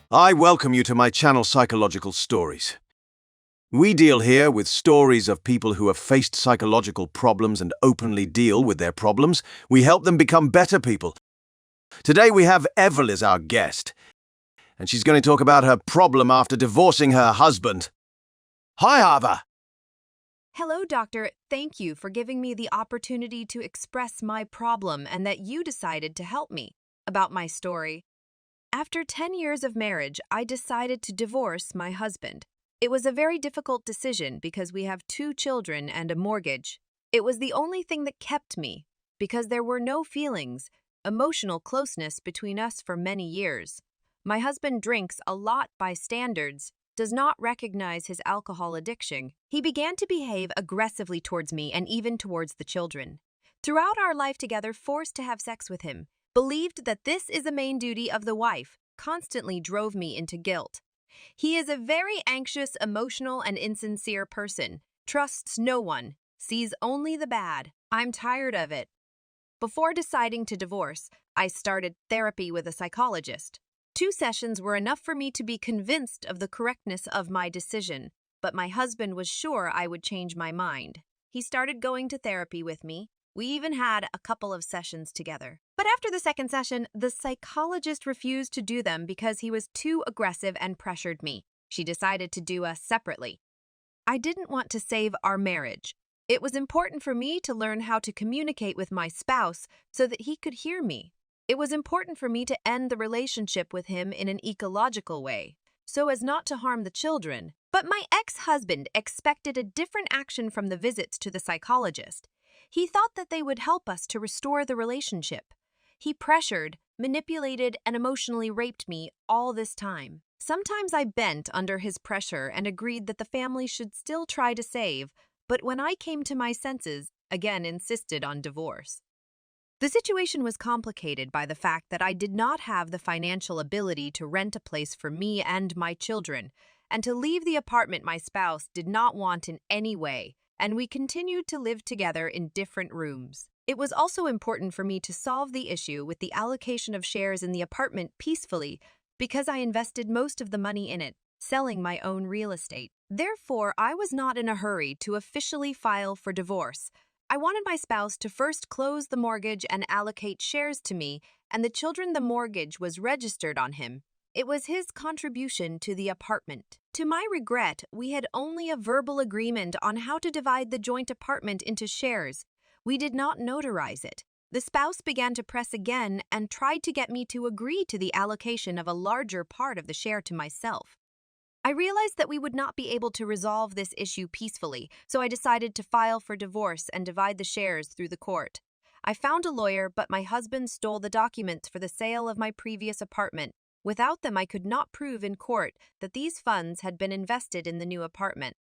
I welcome you to my channel Psychological Stories. We deal here with stories of people who have faced psychological problems and openly deal with their problems. We help them become better people. Today we have Evel as our guest, and she's going to talk about her problem after divorcing her husband. Hi, Ava. Hello, doctor. Thank you for giving me the opportunity to express my problem and that you decided to help me. About my story. After 10 years of marriage, I decided to divorce my husband. It was a very difficult decision because we have 2 children and a mortgage. It was the only thing that kept me because there were no feelings, emotional closeness between us for many years. My husband drinks a lot by standards, does not recognize his alcohol addiction. He began to behave aggressively towards me and even towards the children. Throughout our life together, forced to have sex with him, believed that this is the main duty of the wife, constantly drove me into guilt. He is a very anxious, emotional, and insincere person, trusts no one, sees only the bad. I'm tired of it. Before deciding to divorce, I started therapy with a psychologist. 2 sessions were enough for me to be convinced of the correctness of my decision, but my husband was sure I would change my mind. He started going to therapy with me. We even had a couple of sessions together. But after the second session, the psychologist refused to do them because he was too aggressive and pressured me. She decided to do us separately. I didn't want to save our marriage. It was important for me to learn how to communicate with my spouse so that he could hear me. It was important for me to end the relationship with him in an ecological way, so as not to harm the children. But my ex-husband expected a different action from the visits to the psychologist. He thought that they would help us to restore the relationship. He pressured, manipulated, and emotionally raped me all this time. Sometimes I bent under his pressure and agreed that the family should still try to save, but when I came to my senses, again insisted on divorce. The situation was complicated by the fact that I did not have the financial ability to rent a place for me and my children, and to leave the apartment my spouse did not want in any way, and we continued to live together in different rooms. It was also important for me to solve the issue with the allocation of shares in the apartment peacefully because I invested most of the money in it, selling my own real estate. Therefore, I was not in a hurry to officially file for divorce. I wanted my spouse to first close the mortgage and allocate shares to me, and the children the mortgage was registered on him. It was his contribution to the apartment. To my regret, we had only a verbal agreement on how to divide the joint apartment into shares. We did not notarize it. The spouse began to press again and tried to get me to agree to the allocation of a larger part of the share to myself. I realized that we would not be able to resolve this issue peacefully, so I decided to file for divorce and divide the shares through the court. I found a lawyer, but my husband stole the documents for the sale of my previous apartment. Without them, I could not prove in court that these funds had been invested in the new apartment.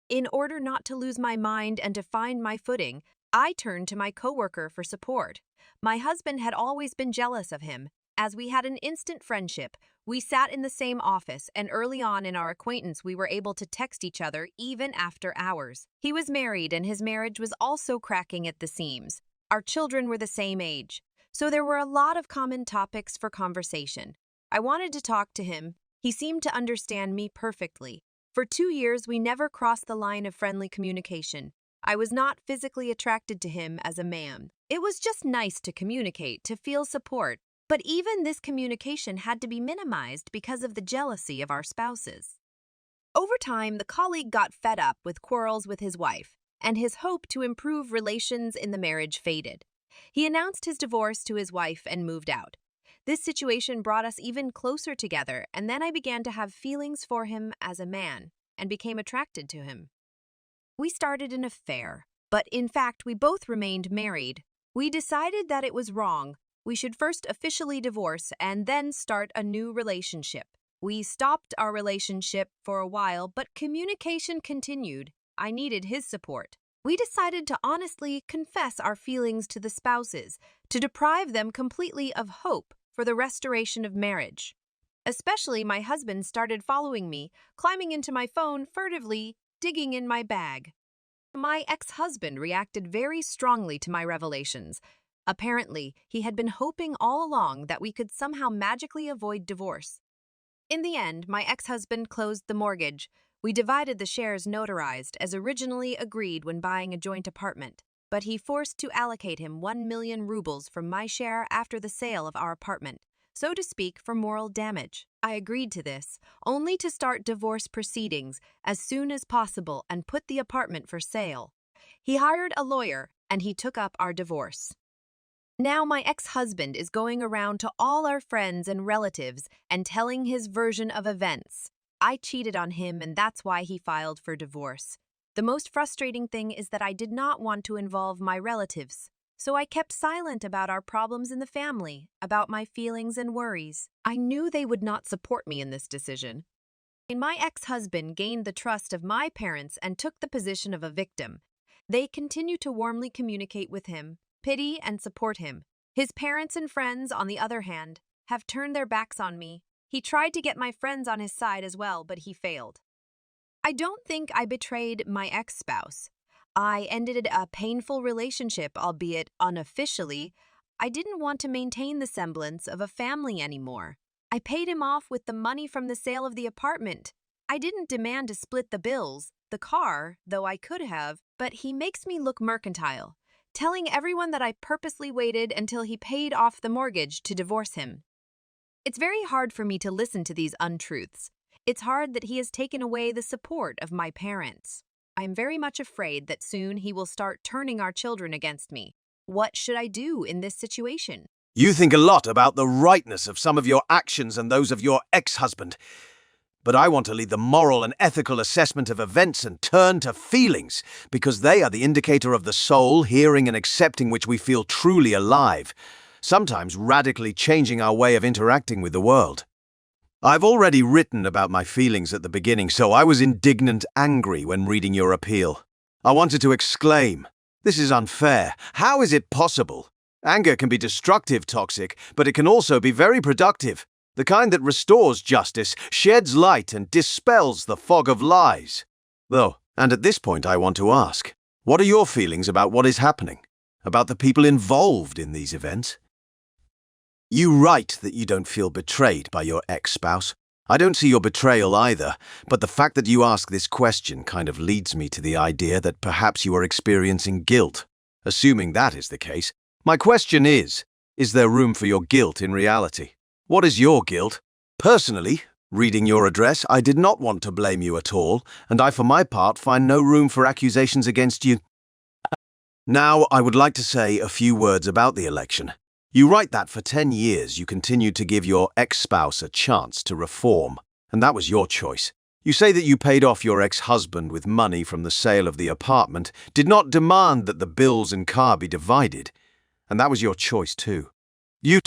In order not to lose my mind and to find my footing, I turned to my coworker for support. My husband had always been jealous of him. As we had an instant friendship, we sat in the same office, and early on in our acquaintance we were able to text each other even after hours. He was married, and his marriage was also cracking at the seams. Our children were the same age, so there were a lot of common topics for conversation. I wanted to talk to him. He seemed to understand me perfectly. For 2 years, we never crossed the line of friendly communication. I was not physically attracted to him as a man. It was just nice to communicate, to feel support. But even this communication had to be minimized because of the jealousy of our spouses. Over time, the colleague got fed up with quarrels with his wife, and his hope to improve relations in the marriage faded. He announced his divorce to his wife and moved out. This situation brought us even closer together, and then I began to have feelings for him as a man and became attracted to him. We started an affair, but in fact, we both remained married. We decided that it was wrong. We should first officially divorce and then start a new relationship. We stopped our relationship for a while, but communication continued. I needed his support. We decided to honestly confess our feelings to the spouses, to deprive them completely of hope for the restoration of marriage. Especially my husband started following me, climbing into my phone furtively, digging in my bag. My ex-husband reacted very strongly to my revelations. Apparently, he had been hoping all along that we could somehow magically avoid divorce. In the end, my ex-husband closed the mortgage. We divided the shares notarized as originally agreed when buying a joint apartment, but he forced to allocate him 1 million rubles from my share after the sale of our apartment, so to speak, for moral damage. I agreed to this, only to start divorce proceedings as soon as possible and put the apartment for sale. He hired a lawyer, and he took up our divorce. Now my ex-husband is going around to all our friends and relatives and telling his version of events. I cheated on him, and that's why he filed for divorce. The most frustrating thing is that I did not want to involve my relatives, so I kept silent about our problems in the family, about my feelings and worries. I knew they would not support me in this decision. My ex-husband gained the trust of my parents and took the position of a victim. They continue to warmly communicate with him, pity and support him. His parents and friends, on the other hand, have turned their backs on me. He tried to get my friends on his side as well, but he failed. I don't think I betrayed my ex-spouse. I ended a painful relationship, albeit unofficially. I didn't want to maintain the semblance of a family anymore. I paid him off with the money from the sale of the apartment. I didn't demand to split the bills, the car, though I could have, but he makes me look mercantile, telling everyone that I purposely waited until he paid off the mortgage to divorce him. It's very hard for me to listen to these untruths. It's hard that he has taken away the support of my parents. I am very much afraid that soon he will start turning our children against me. What should I do in this situation? You think a lot about the rightness of some of your actions and those of your ex-husband. But I want to lead the moral and ethical assessment of events and turn to feelings, because they are the indicator of the soul, hearing and accepting which we feel truly alive, sometimes radically changing our way of interacting with the world. I've already written about my feelings at the beginning, so I was indignant, angry when reading your appeal. I wanted to exclaim, "This is unfair. How is it possible?" Anger can be destructive, toxic, but it can also be very productive. The kind that restores justice, sheds light and dispels the fog of lies. Though, and at this point I want to ask, what are your feelings about what is happening? About the people involved in these events? You write that you don't feel betrayed by your ex-spouse. I don't see your betrayal either, but the fact that you ask this question kind of leads me to the idea that perhaps you are experiencing guilt. Assuming that is the case, my question is there room for your guilt in reality? What is your guilt? Personally, reading your address, I did not want to blame you at all, and I for my part find no room for accusations against you. Now, I would like to say a few words about the election. You write that for 10 years you continued to give your ex-spouse a chance to reform, and that was your choice. You say that you paid off your ex-husband with money from the sale of the apartment, did not demand that the bills and car be divided, and that was your choice too.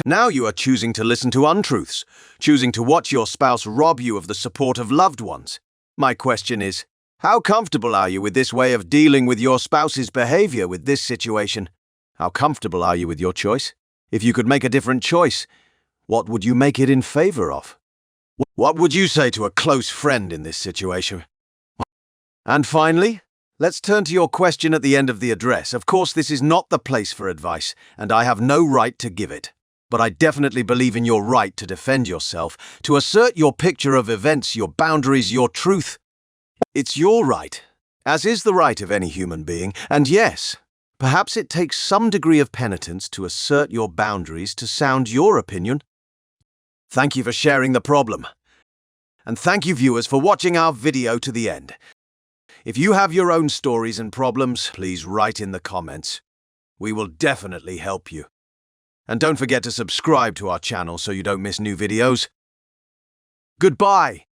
Now you are choosing to listen to untruths, choosing to watch your spouse rob you of the support of loved ones. My question is, how comfortable are you with this way of dealing with your spouse's behavior with this situation? How comfortable are you with your choice? If you could make a different choice, what would you make it in favor of? What would you say to a close friend in this situation? And finally, let's turn to your question at the end of the address. Of course, this is not the place for advice, and I have no right to give it. But I definitely believe in your right to defend yourself, to assert your picture of events, your boundaries, your truth. It's your right, as is the right of any human being, and yes, perhaps it takes some degree of penitence to assert your boundaries, to sound your opinion. Thank you for sharing the problem. And thank you, viewers, for watching our video to the end. If you have your own stories and problems, please write in the comments. We will definitely help you. And don't forget to subscribe to our channel so you don't miss new videos. Goodbye!